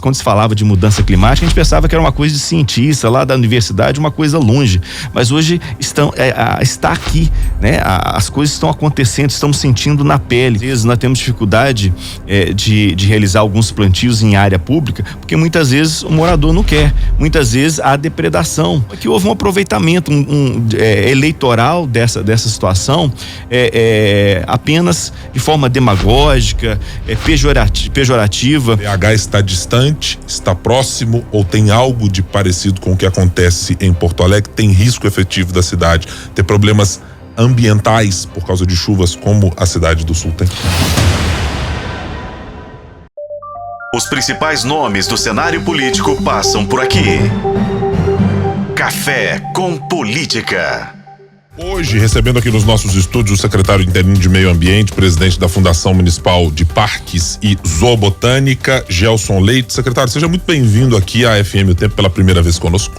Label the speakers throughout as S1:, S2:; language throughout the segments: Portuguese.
S1: Quando se falava de mudança climática, a gente pensava que era uma coisa de cientista lá da universidade, uma coisa longe, mas hoje está aqui, né? As coisas estão acontecendo, estamos sentindo na pele. Às vezes nós temos dificuldade de realizar alguns plantios em área pública, porque muitas vezes o morador não quer, muitas vezes há depredação. Aqui houve um aproveitamento eleitoral dessa situação, apenas de forma demagógica, pejorativa.
S2: O pH está distante, está próximo ou tem algo de parecido com o que acontece em Porto Alegre? Tem risco efetivo da cidade ter problemas ambientais por causa de chuvas como a cidade do Sul tem?
S3: Os principais nomes do cenário político passam por aqui. Café com Política.
S2: Hoje, recebendo aqui nos nossos estúdios o secretário interino de Meio Ambiente, presidente da Fundação Municipal de Parques e Zoobotânica, Gelson Leite. Secretário, seja muito bem-vindo aqui à FM O Tempo pela primeira vez conosco.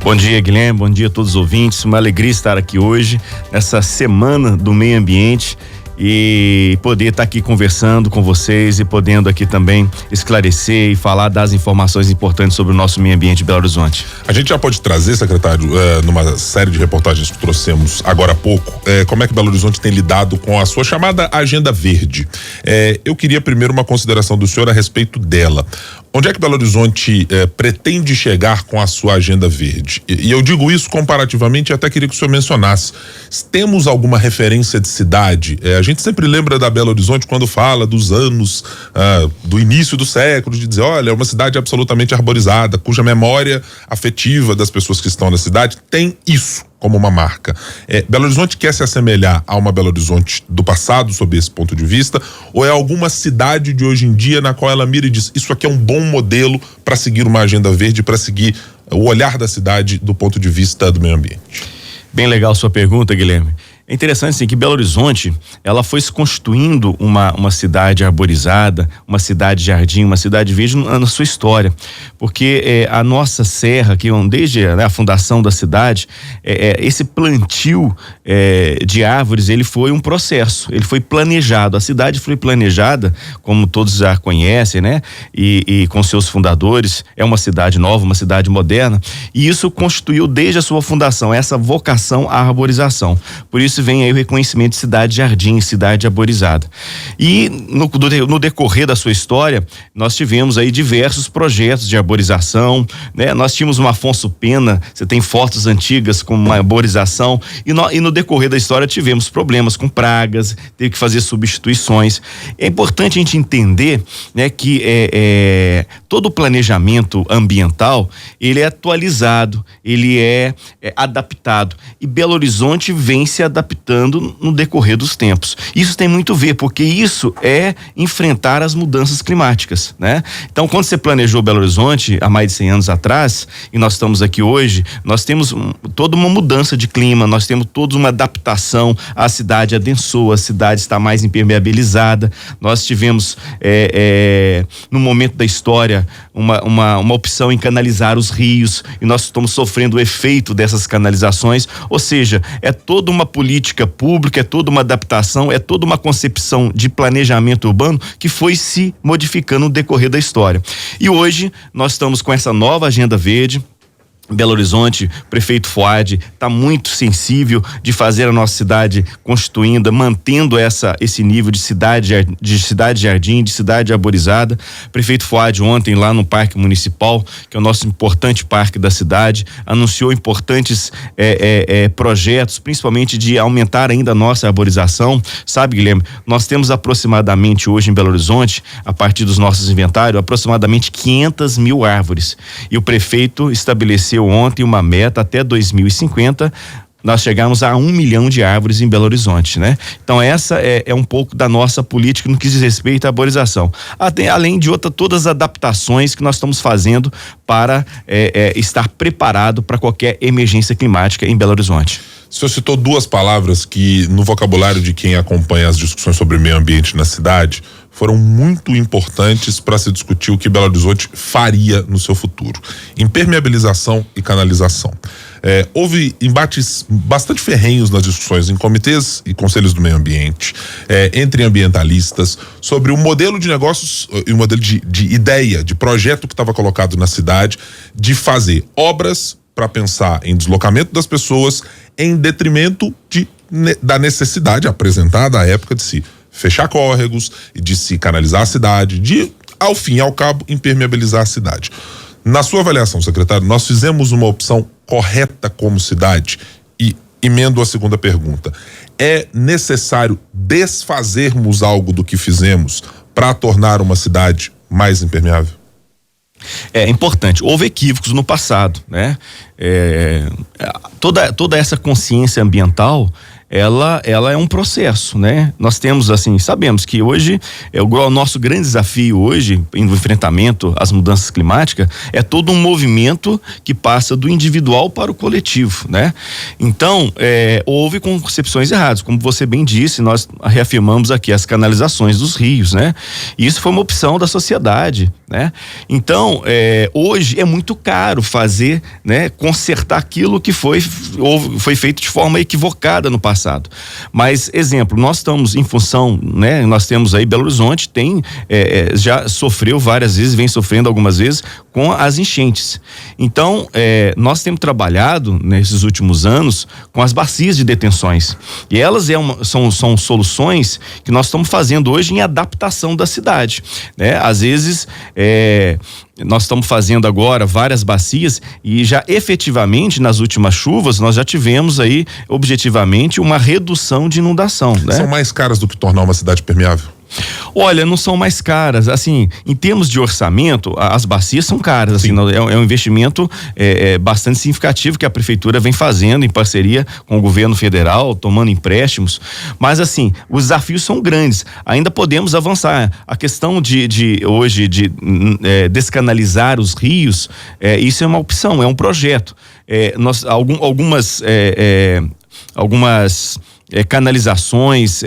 S1: Bom dia, Guilherme, bom dia a todos os ouvintes, uma alegria estar aqui hoje, nessa semana do meio ambiente, e poder estar aqui conversando com vocês e podendo aqui também esclarecer e falar das informações importantes sobre o nosso meio ambiente de Belo Horizonte.
S2: A gente já pode trazer, secretário, numa série de reportagens que trouxemos agora há pouco, como é que Belo Horizonte tem lidado com a sua chamada Agenda Verde. Eu queria primeiro uma consideração do senhor a respeito dela. Onde é que Belo Horizonte pretende chegar com a sua Agenda Verde? E eu digo isso comparativamente, e até queria que o senhor mencionasse. Temos alguma referência de cidade? A gente sempre lembra da Belo Horizonte quando fala dos anos do início do século, de dizer, olha, é uma cidade absolutamente arborizada, cuja memória afetiva das pessoas que estão na cidade tem isso como uma marca. Belo Horizonte quer se assemelhar a uma Belo Horizonte do passado, sob esse ponto de vista, ou é alguma cidade de hoje em dia na qual ela mira e diz, isso aqui é um bom modelo para seguir uma agenda verde, para seguir o olhar da cidade do ponto de vista do meio ambiente?
S1: Bem legal sua pergunta, Guilherme. É interessante, assim, que Belo Horizonte, ela foi se constituindo uma cidade arborizada, uma cidade jardim, uma cidade verde na sua história, porque a nossa serra, que desde a fundação da cidade, esse plantio de árvores, ele foi um processo, ele foi planejado, a cidade foi planejada, como todos já conhecem, né? E com seus fundadores, é uma cidade nova, uma cidade moderna, e isso constituiu desde a sua fundação, essa vocação à arborização. Por isso vem aí o reconhecimento de cidade-jardim, cidade arborizada. E no decorrer da sua história, nós tivemos aí diversos projetos de arborização, né? Nós tínhamos uma Afonso Pena, você tem fotos antigas com uma arborização, e no decorrer da história tivemos problemas com pragas, teve que fazer substituições. É importante a gente entender, né, que todo o planejamento ambiental, ele é atualizado, ele é adaptado, e Belo Horizonte vem se adaptando no decorrer dos tempos. Isso tem muito a ver, porque isso é enfrentar as mudanças climáticas, né? Então, quando você planejou Belo Horizonte há mais de 100 anos atrás, e nós estamos aqui hoje, nós temos toda uma mudança de clima, nós temos toda uma adaptação, a cidade adensou, a cidade está mais impermeabilizada, nós tivemos no momento da história uma opção em canalizar os rios, e nós estamos sofrendo o efeito dessas canalizações, ou seja, é toda uma política pública, é toda uma adaptação, é toda uma concepção de planejamento urbano que foi se modificando no decorrer da história. E hoje nós estamos com essa nova Agenda Verde. Belo Horizonte, prefeito Fuad está muito sensível de fazer a nossa cidade constituindo, mantendo esse nível de cidade-jardim, de cidade arborizada. Prefeito Fuad ontem lá no Parque Municipal, que é o nosso importante parque da cidade, anunciou importantes projetos, principalmente de aumentar ainda a nossa arborização. Sabe, Guilherme, nós temos aproximadamente hoje em Belo Horizonte, a partir dos nossos inventários, aproximadamente 500 mil árvores. E o prefeito estabeleceu ontem uma meta até 2050, nós chegamos a 1 milhão de árvores em Belo Horizonte, né? Então essa é um pouco da nossa política no que diz respeito à arborização. Além de todas as adaptações que nós estamos fazendo para estar preparado para qualquer emergência climática em Belo Horizonte.
S2: O senhor citou duas palavras que no vocabulário de quem acompanha as discussões sobre meio ambiente na cidade foram muito importantes para se discutir o que Belo Horizonte faria no seu futuro. Impermeabilização e canalização. Houve embates bastante ferrenhos nas discussões em comitês e conselhos do meio ambiente, entre ambientalistas, sobre o modelo de negócios e o modelo de ideia, de projeto que estava colocado na cidade, de fazer obras para pensar em deslocamento das pessoas em detrimento da necessidade apresentada à época de se fechar córregos, de se canalizar a cidade, de, ao fim e ao cabo, impermeabilizar a cidade. Na sua avaliação, secretário, nós fizemos uma opção correta como cidade? E emendo a segunda pergunta. É necessário desfazermos algo do que fizemos para tornar uma cidade mais impermeável?
S1: É importante. Houve equívocos no passado, né? Toda essa consciência ambiental, ela é um processo, né? Nós temos, assim, sabemos que hoje o nosso grande desafio hoje, no enfrentamento às mudanças climáticas, é todo um movimento que passa do individual para o coletivo, né? Então, houve concepções erradas, como você bem disse, nós reafirmamos aqui as canalizações dos rios, né? E isso foi uma opção da sociedade, né? Então, hoje é muito caro fazer, né? Consertar aquilo que foi feito de forma equivocada no passado. Mas, exemplo, nós estamos em função, né? Nós temos aí Belo Horizonte, já sofreu várias vezes, vem sofrendo algumas vezes com as enchentes. Então, nós temos trabalhado nesses últimos anos com as bacias de detenções. E elas são soluções que nós estamos fazendo hoje em adaptação da cidade, né? Às vezes, nós estamos fazendo agora várias bacias e já efetivamente nas últimas chuvas nós já tivemos aí objetivamente uma redução de inundação, né?
S2: São mais caras do que tornar uma cidade permeável?
S1: Olha, não são mais caras, assim, em termos de orçamento, as bacias são caras, assim, é um investimento bastante significativo que a prefeitura vem fazendo em parceria com o governo federal, tomando empréstimos, mas assim, os desafios são grandes, ainda podemos avançar. A questão hoje de descanalizar os rios, isso é uma opção, é um projeto. Algumas canalizações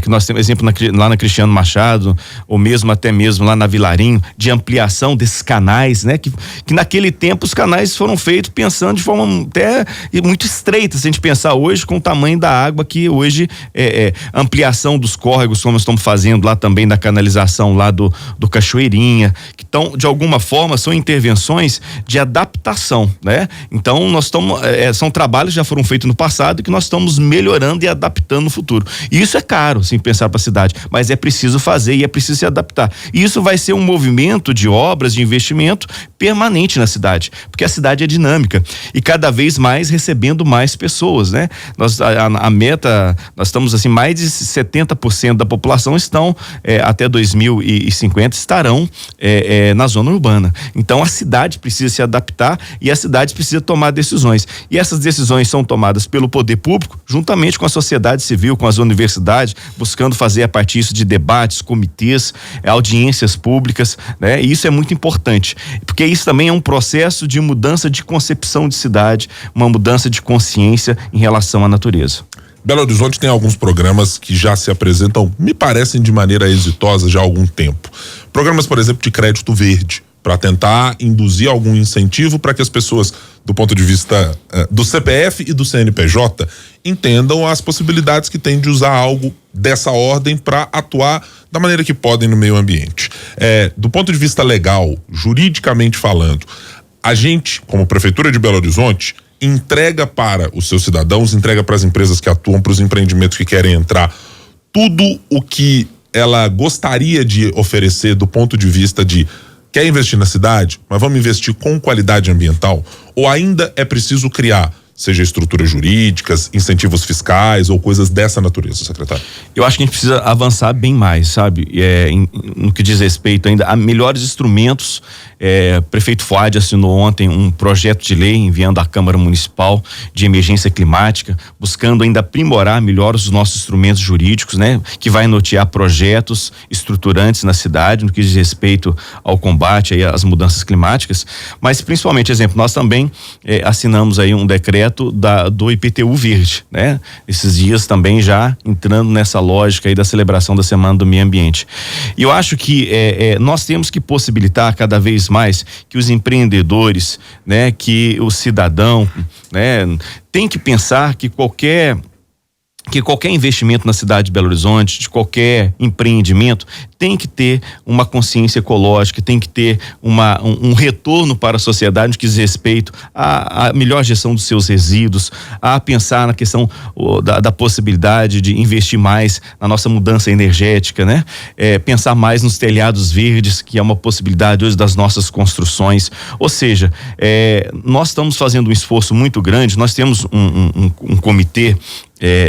S1: que nós temos, exemplo, lá na Cristiano Machado, ou até mesmo lá na Vilarinho, de ampliação desses canais, né? Que naquele tempo os canais foram feitos pensando de forma até muito estreita, se a gente pensar hoje com o tamanho da água que hoje ampliação dos córregos, como nós estamos fazendo lá também da canalização lá do Cachoeirinha, que de alguma forma são intervenções de adaptação, né? Então nós estamos, são trabalhos que já foram feitos no passado e que nós estamos melhorando e adaptando no futuro. E isso é caro, sem pensar para a cidade, mas é preciso fazer e é preciso se adaptar. E isso vai ser um movimento de obras, de investimento permanente na cidade, porque a cidade é dinâmica e cada vez mais recebendo mais pessoas, né? A meta, nós estamos assim, mais de 70% da população estão até 2050 estarão na zona urbana. Então a cidade precisa se adaptar e a cidade precisa tomar decisões. E essas decisões são tomadas pelo poder público, juntamente com a sociedade civil, com as universidades, buscando fazer a partir disso de debates, comitês, audiências públicas, né? E isso é muito importante, porque isso também é um processo de mudança de concepção de cidade, uma mudança de consciência em relação à natureza.
S2: Belo Horizonte tem alguns programas que já se apresentam, me parecem de maneira exitosa já há algum tempo. Programas, por exemplo, de crédito verde, para tentar induzir algum incentivo para que as pessoas, do ponto de vista do CPF e do CNPJ, entendam as possibilidades que tem de usar algo dessa ordem para atuar da maneira que podem no meio ambiente. Do ponto de vista legal, juridicamente falando, a gente, como Prefeitura de Belo Horizonte, entrega para os seus cidadãos, entrega para as empresas que atuam, para os empreendimentos que querem entrar, tudo o que ela gostaria de oferecer do ponto de vista de quer investir na cidade, mas vamos investir com qualidade ambiental? Ou ainda é preciso criar, seja estruturas jurídicas, incentivos fiscais ou coisas dessa natureza, secretário?
S1: Eu acho que a gente precisa avançar bem mais, sabe? No que diz respeito ainda a melhores instrumentos. Prefeito Fuad assinou ontem um projeto de lei enviando à Câmara Municipal de Emergência Climática, buscando ainda aprimorar melhor os nossos instrumentos jurídicos, né? Que vai nortear projetos estruturantes na cidade, no que diz respeito ao combate aí às mudanças climáticas, mas principalmente, exemplo, nós também assinamos aí um decreto projeto do IPTU verde, né? Esses dias também já entrando nessa lógica aí da celebração da Semana do Meio Ambiente. E eu acho que nós temos que possibilitar cada vez mais que os empreendedores, né, que o cidadão, né, tem que pensar que qualquer investimento na cidade de Belo Horizonte, de qualquer empreendimento, tem que ter uma consciência ecológica, tem que ter um retorno para a sociedade no que diz respeito à melhor gestão dos seus resíduos, a pensar na questão da possibilidade de investir mais na nossa mudança energética, né? Pensar mais nos telhados verdes, que é uma possibilidade hoje das nossas construções. Ou seja, nós estamos fazendo um esforço muito grande, nós temos um comitê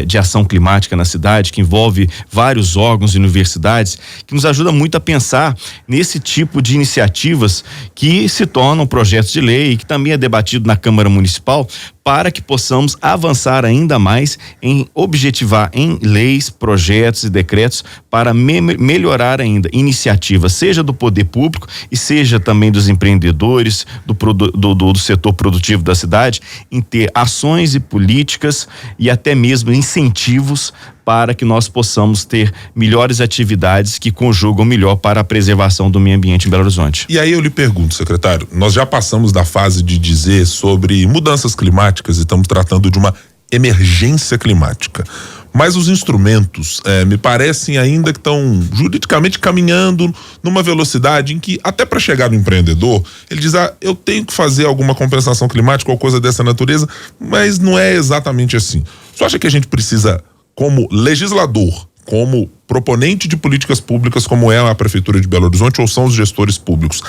S1: de ação climática na cidade, que envolve vários órgãos e universidades, que nos ajuda muito a pensar nesse tipo de iniciativas que se tornam projetos de lei e que também é debatido na Câmara Municipal, para que possamos avançar ainda mais em objetivar em leis, projetos e decretos para melhorar ainda iniciativas, seja do poder público e seja também dos empreendedores, do setor produtivo da cidade, em ter ações e políticas e até mesmo incentivos para que nós possamos ter melhores atividades que conjugam melhor para a preservação do meio ambiente em Belo Horizonte.
S2: E aí eu lhe pergunto, secretário, nós já passamos da fase de dizer sobre mudanças climáticas e estamos tratando de uma emergência climática. Mas os instrumentos me parecem ainda que estão juridicamente caminhando numa velocidade em que, até para chegar no empreendedor, ele diz: eu tenho que fazer alguma compensação climática ou coisa dessa natureza, mas não é exatamente assim. Você acha que a gente precisa, como legislador, como proponente de políticas públicas, como é a Prefeitura de Belo Horizonte ou são os gestores públicos,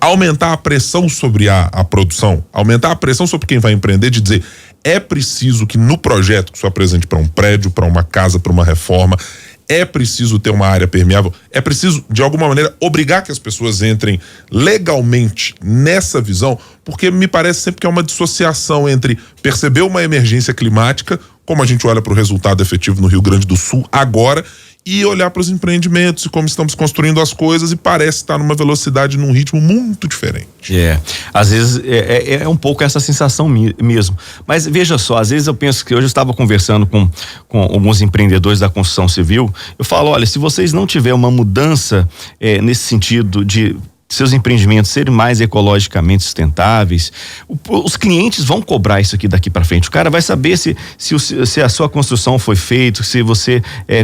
S2: aumentar a pressão sobre a produção, aumentar a pressão sobre quem vai empreender, de dizer: é preciso que no projeto que se apresente para um prédio, para uma casa, para uma reforma, é preciso ter uma área permeável, é preciso, de alguma maneira, obrigar que as pessoas entrem legalmente nessa visão, porque me parece sempre que é uma dissociação entre perceber uma emergência climática, como a gente olha para o resultado efetivo no Rio Grande do Sul agora, e olhar para os empreendimentos e como estamos construindo as coisas, e parece estar numa velocidade, num ritmo muito diferente.
S1: Às vezes é um pouco essa sensação mesmo. Mas veja só, às vezes eu penso que hoje eu estava conversando com alguns empreendedores da construção civil, eu falo: olha, se vocês não tiverem uma mudança nesse sentido de seus empreendimentos serem mais ecologicamente sustentáveis, os clientes vão cobrar isso aqui daqui para frente. O cara vai saber se a sua construção foi feita, se você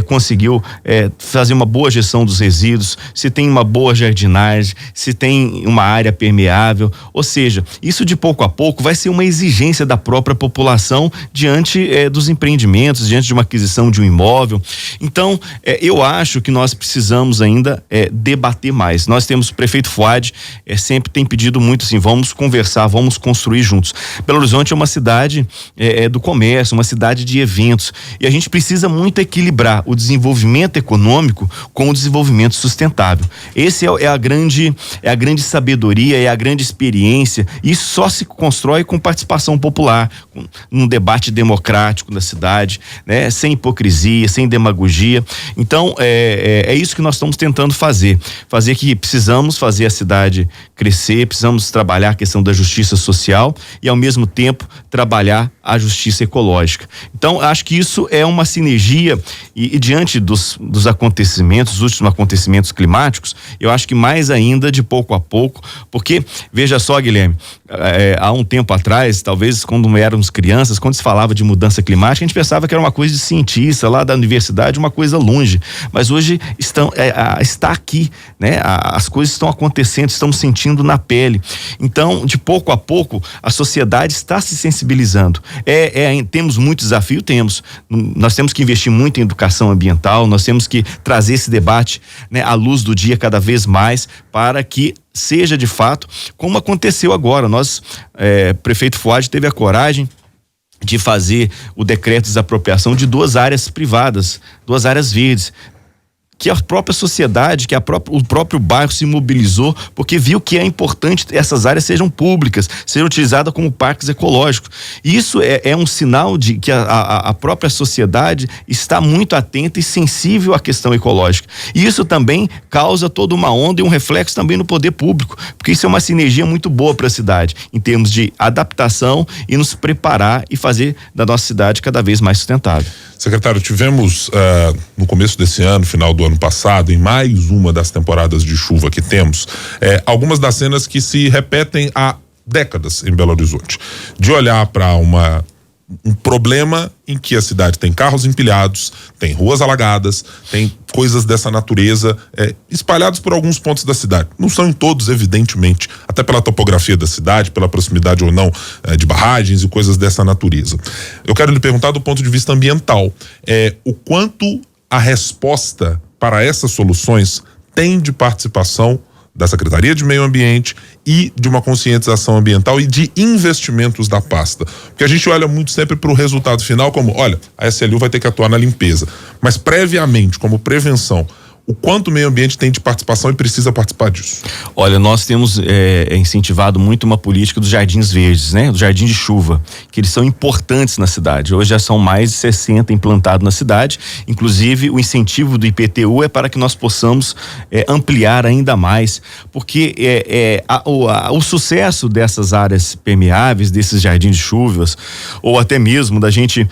S1: conseguiu fazer uma boa gestão dos resíduos, se tem uma boa jardinagem, se tem uma área permeável. Ou seja, isso de pouco a pouco vai ser uma exigência da própria população diante dos empreendimentos, diante de uma aquisição de um imóvel. Então, eu acho que nós precisamos ainda debater mais. Nós temos o prefeito Fuad sempre tem pedido muito assim: vamos conversar, vamos construir juntos. Belo Horizonte é uma cidade do comércio, uma cidade de eventos, e a gente precisa muito equilibrar o desenvolvimento econômico com o desenvolvimento sustentável. Esse é a grande sabedoria, é a grande experiência. Isso só se constrói com participação popular, num debate democrático da cidade, né? Sem hipocrisia, sem demagogia. Então é isso que nós estamos tentando fazer que precisamos fazer a cidade crescer, precisamos trabalhar a questão da justiça social e, ao mesmo tempo, trabalhar a justiça ecológica. Então, acho que isso é uma sinergia e diante dos acontecimentos, dos últimos acontecimentos climáticos, eu acho que mais ainda de pouco a pouco, porque, veja só, Guilherme, há um tempo atrás, talvez quando éramos crianças, quando se falava de mudança climática, a gente pensava que era uma coisa de cientista lá da universidade, uma coisa longe, mas hoje está aqui, né? As coisas estão acontecendo, estamos sentindo na pele. Então, de pouco a pouco, a sociedade está se sensibilizando. Temos muito desafio? Temos. Nós temos que investir muito em educação ambiental, nós temos que trazer esse debate, né, à luz do dia cada vez mais, para que seja de fato como aconteceu agora. Prefeito Fuad teve a coragem de fazer o decreto de desapropriação de 2 áreas privadas, 2 áreas verdes. que a própria sociedade, que o próprio bairro se mobilizou, porque viu que é importante essas áreas sejam públicas, sejam utilizadas como parques ecológicos. E isso é um sinal de que a própria sociedade está muito atenta e sensível à questão ecológica. E isso também causa toda uma onda e um reflexo também no poder público, porque isso é uma sinergia muito boa para a cidade, em termos de adaptação e nos preparar e fazer da nossa cidade cada vez mais sustentável.
S2: Secretário, tivemos no começo desse ano, final do ano passado, em mais uma das temporadas de chuva que temos, algumas das cenas que se repetem há décadas em Belo Horizonte. De olhar para um problema em que a cidade tem carros empilhados, tem ruas alagadas, tem coisas dessa natureza espalhados por alguns pontos da cidade. Não são em todos, evidentemente, até pela topografia da cidade, pela proximidade ou não de barragens e coisas dessa natureza. Eu quero lhe perguntar do ponto de vista ambiental, o quanto a resposta para essas soluções tem de participação da Secretaria de Meio Ambiente e de uma conscientização ambiental e de investimentos da pasta. Porque a gente olha muito sempre para o resultado final como, olha, a SLU vai ter que atuar na limpeza. Mas previamente, como prevenção, o quanto o meio ambiente tem de participação e precisa participar disso?
S1: Olha, nós temos incentivado muito uma política dos jardins verdes, né? Do jardim de chuva, que eles são importantes na cidade. Hoje já são mais de 60 implantados na cidade. Inclusive, o incentivo do IPTU é para que nós possamos ampliar ainda mais, porque o sucesso dessas áreas permeáveis, desses jardins de chuvas, ou até mesmo da gente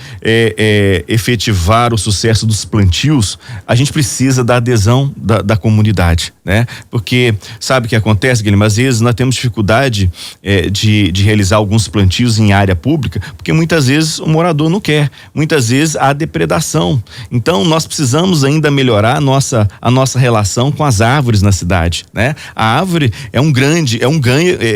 S1: efetivar o sucesso dos plantios, a gente precisa da adesão da comunidade, né? Porque sabe o que acontece, Guilherme? Às vezes nós temos dificuldade de realizar alguns plantios em área pública, porque muitas vezes o morador não quer, muitas vezes há depredação. Então nós precisamos ainda melhorar a nossa relação com as árvores na cidade, né? A árvore é um ganho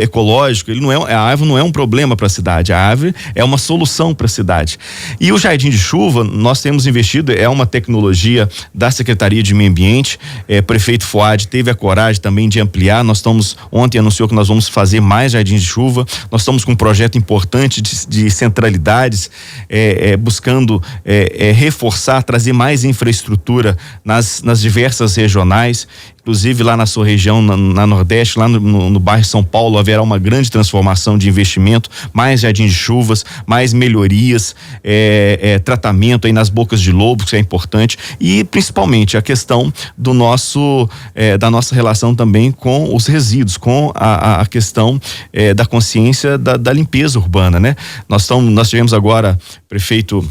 S1: ecológico, a árvore não é um problema para a cidade, a árvore é uma solução para a cidade. E o jardim de chuva, nós temos investido, é uma tecnologia da Secretaria de Meio Ambiente. Prefeito Fuad teve a coragem também de ampliar. Ontem anunciou que nós vamos fazer mais jardins de chuva. Nós estamos com um projeto importante de centralidades, buscando reforçar, trazer mais infraestrutura nas diversas regionais. Inclusive lá na sua região, na Nordeste, lá no bairro São Paulo, haverá uma grande transformação de investimento, mais jardins de chuvas, mais melhorias, tratamento aí nas bocas de lobo, que é importante, e principalmente a questão da nossa relação também com os resíduos, com a questão da consciência da limpeza urbana, né? Nós tivemos agora, prefeito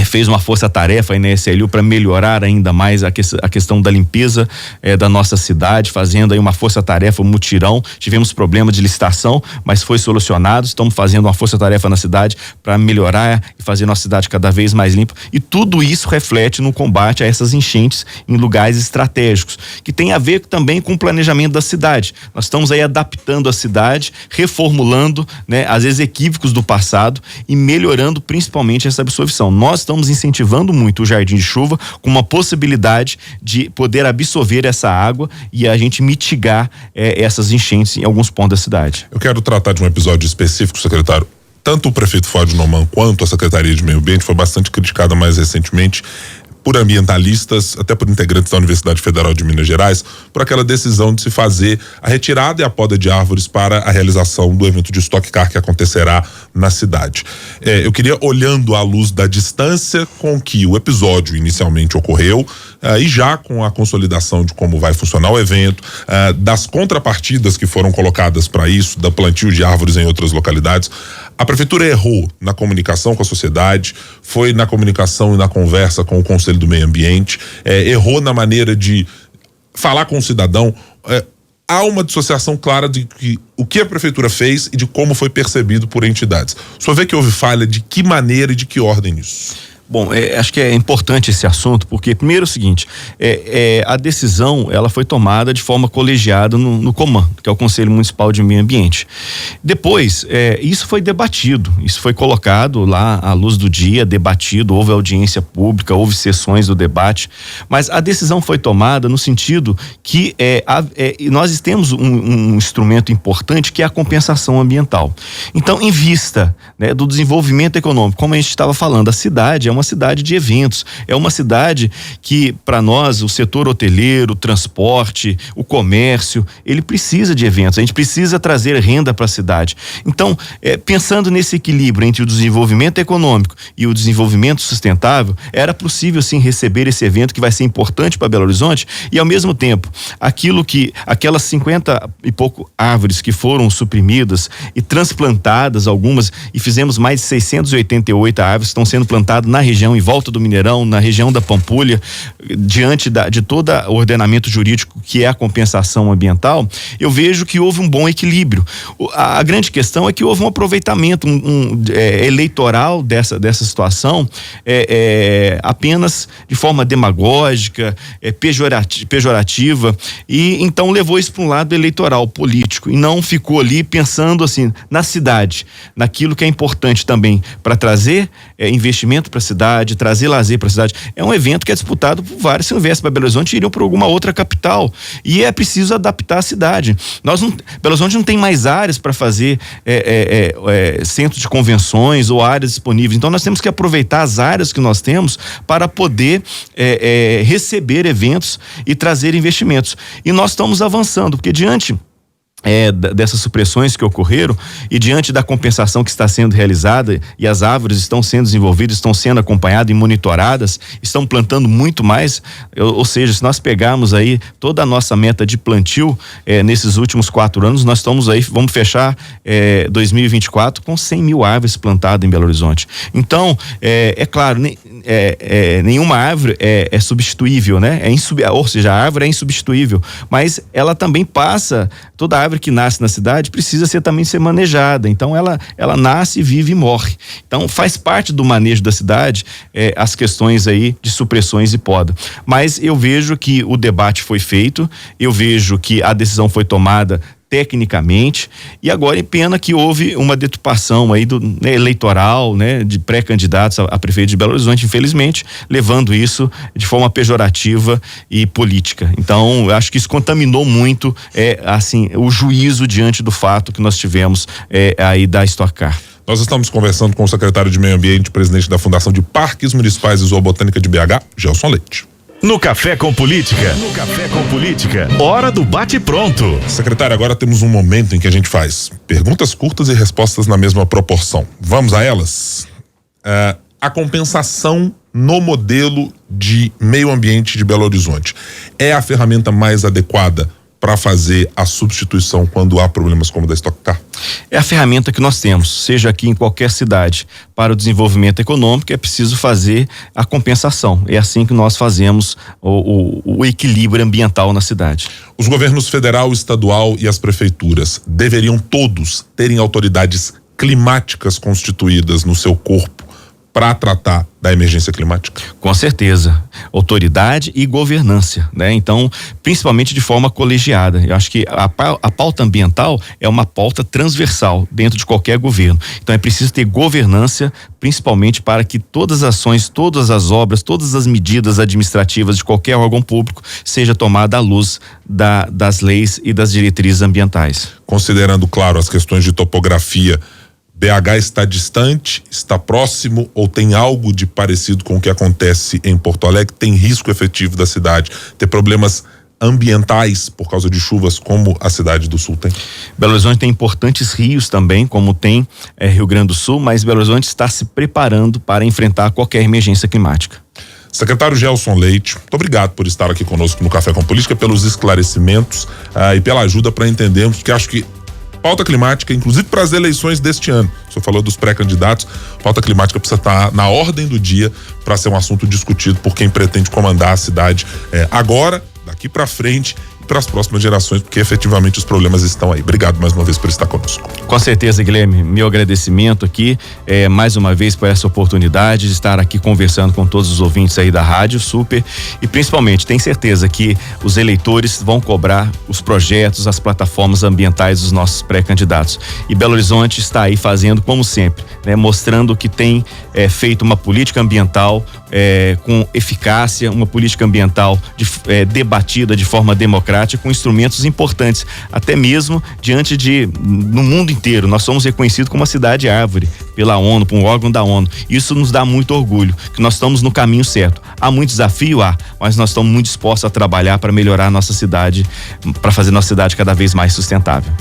S1: fez uma força-tarefa aí na SLU para melhorar ainda mais a questão da limpeza da nossa cidade, fazendo aí uma força-tarefa, um mutirão. Tivemos problema de licitação, mas foi solucionado. Estamos fazendo uma força-tarefa na cidade para melhorar e fazer nossa cidade cada vez mais limpa. E tudo isso reflete no combate a essas enchentes em lugares estratégicos, que tem a ver também com o planejamento da cidade. Nós estamos aí adaptando a cidade, reformulando, né, às vezes equívocos do passado e melhorando principalmente essa absorção. Nós estamos incentivando muito o jardim de chuva com uma possibilidade de poder absorver essa água e a gente mitigar essas enchentes em alguns pontos da cidade.
S2: Eu quero tratar de um episódio específico, secretário. Tanto o prefeito Fuad Noman quanto a Secretaria de Meio Ambiente foi bastante criticada mais recentemente por ambientalistas, até por integrantes da Universidade Federal de Minas Gerais, por aquela decisão de se fazer a retirada e a poda de árvores para a realização do evento de Stock Car que acontecerá na cidade. Eu queria, olhando à luz da distância com que o episódio inicialmente ocorreu, e já com a consolidação de como vai funcionar o evento, das contrapartidas que foram colocadas para isso, da plantio de árvores em outras localidades, a prefeitura errou na comunicação com a sociedade, foi na comunicação e na conversa com o Conselho do Meio Ambiente, errou na maneira de falar com o cidadão. Há uma dissociação clara de o que a prefeitura fez e de como foi percebido por entidades. O senhor vê que houve falha de que maneira e de que ordem nisso?
S1: Bom, acho que é importante esse assunto, porque primeiro é o seguinte, a decisão, ela foi tomada de forma colegiada no COMAN, que é o Conselho Municipal de Meio Ambiente. Depois, isso foi debatido, isso foi colocado lá à luz do dia, debatido, houve audiência pública, houve sessões do debate, mas a decisão foi tomada no sentido que nós temos um instrumento importante que é a compensação ambiental. Então, em vista, né, do desenvolvimento econômico, como a gente estava falando, a cidade é uma uma cidade de eventos, é uma cidade que, para nós, o setor hoteleiro, o transporte, o comércio, ele precisa de eventos, a gente precisa trazer renda para a cidade. Então, pensando nesse equilíbrio entre o desenvolvimento econômico e o desenvolvimento sustentável, era possível sim receber esse evento que vai ser importante para Belo Horizonte e, ao mesmo tempo, aquelas 50 e pouco árvores que foram suprimidas e transplantadas algumas, e fizemos mais de 688 árvores que estão sendo plantadas na região em volta do Mineirão, na região da Pampulha, diante de todo o ordenamento jurídico que é a compensação ambiental. Eu vejo que houve um bom equilíbrio. A grande questão é que houve um aproveitamento eleitoral dessa situação, apenas de forma demagógica, pejorativa, e então levou isso para um lado eleitoral, político, e não ficou ali pensando assim na cidade, naquilo que é importante também para trazer investimento para a cidade, trazer lazer para a cidade. É um evento que é disputado por vários. Se não viesse para Belo Horizonte, iriam para alguma outra capital, e é preciso adaptar a cidade. Belo Horizonte não tem mais áreas para fazer centros de convenções ou áreas disponíveis, então nós temos que aproveitar as áreas que nós temos para poder receber eventos e trazer investimentos, e nós estamos avançando, porque diante dessas supressões que ocorreram e diante da compensação que está sendo realizada, e as árvores estão sendo desenvolvidas, estão sendo acompanhadas e monitoradas, estão plantando muito mais, ou seja, se nós pegarmos aí toda a nossa meta de plantio nesses últimos 4 anos, nós estamos aí, vamos fechar 2024 com 100 mil árvores plantadas em Belo Horizonte. Então, claro, nenhuma árvore é substituível, né? Ou seja, a árvore é insubstituível, mas ela também passa, toda árvore que nasce na cidade precisa também ser manejada, então ela nasce, vive e morre. Então faz parte do manejo da cidade as questões aí de supressões e poda. Mas eu vejo que o debate foi feito, eu vejo que a decisão foi tomada tecnicamente, e agora, em pena que houve uma deturpação aí eleitoral, né, de pré-candidatos a prefeito de Belo Horizonte, infelizmente, levando isso de forma pejorativa e política. Então, eu acho que isso contaminou muito, o juízo diante do fato que nós tivemos aí da Stock Car.
S2: Nós estamos conversando com o secretário de Meio Ambiente, presidente da Fundação de Parques Municipais e Zoobotânica de BH, Gelson Leite.
S3: No Café com Política. Hora do bate-pronto.
S2: Secretário, agora temos um momento em que a gente faz perguntas curtas e respostas na mesma proporção. Vamos a elas? A compensação no modelo de meio ambiente de Belo Horizonte é a ferramenta mais adequada para fazer a substituição quando há problemas como o da Stock Car?
S1: É a ferramenta que nós temos, seja aqui em qualquer cidade, para o desenvolvimento econômico, é preciso fazer a compensação. É assim que nós fazemos o equilíbrio ambiental na cidade.
S2: Os governos federal, estadual e as prefeituras deveriam todos terem autoridades climáticas constituídas no seu corpo para tratar da emergência climática?
S1: Com certeza, autoridade e governança, né? Então, principalmente de forma colegiada. Eu acho que a pauta ambiental é uma pauta transversal dentro de qualquer governo. Então é preciso ter governança, principalmente para que todas as ações, todas as obras, todas as medidas administrativas de qualquer órgão público seja tomada à luz das leis e das diretrizes ambientais.
S2: Considerando, claro, as questões de topografia, BH está distante, está próximo ou tem algo de parecido com o que acontece em Porto Alegre? Tem risco efetivo da cidade ter problemas ambientais por causa de chuvas como a cidade do Sul tem?
S1: Belo Horizonte tem importantes rios também, como tem Rio Grande do Sul, mas Belo Horizonte está se preparando para enfrentar qualquer emergência climática.
S2: Secretário Gelson Leite, muito obrigado por estar aqui conosco no Café com Política, pelos esclarecimentos e pela ajuda para entendermos, porque acho que pauta climática, inclusive para as eleições deste ano. O senhor falou dos pré-candidatos, pauta climática precisa estar na ordem do dia para ser um assunto discutido por quem pretende comandar a cidade agora, daqui para frente e para as próximas gerações, porque efetivamente os problemas estão aí. Obrigado mais uma vez por estar conosco.
S1: Com certeza, Guilherme, meu agradecimento aqui mais uma vez por essa oportunidade de estar aqui conversando com todos os ouvintes aí da Rádio Super, e principalmente tenho certeza que os eleitores vão cobrar os projetos, as plataformas ambientais dos nossos pré-candidatos, e Belo Horizonte está aí fazendo como sempre, né, mostrando que tem feito uma política ambiental com eficácia, uma política ambiental debatida de forma democrática, com instrumentos importantes, até mesmo no mundo inteiro. Nós somos reconhecidos como uma cidade árvore pela ONU, por um órgão da ONU. Isso nos dá muito orgulho, que nós estamos no caminho certo. Há muito desafio, mas nós estamos muito dispostos a trabalhar para melhorar a nossa cidade, para fazer nossa cidade cada vez mais sustentável.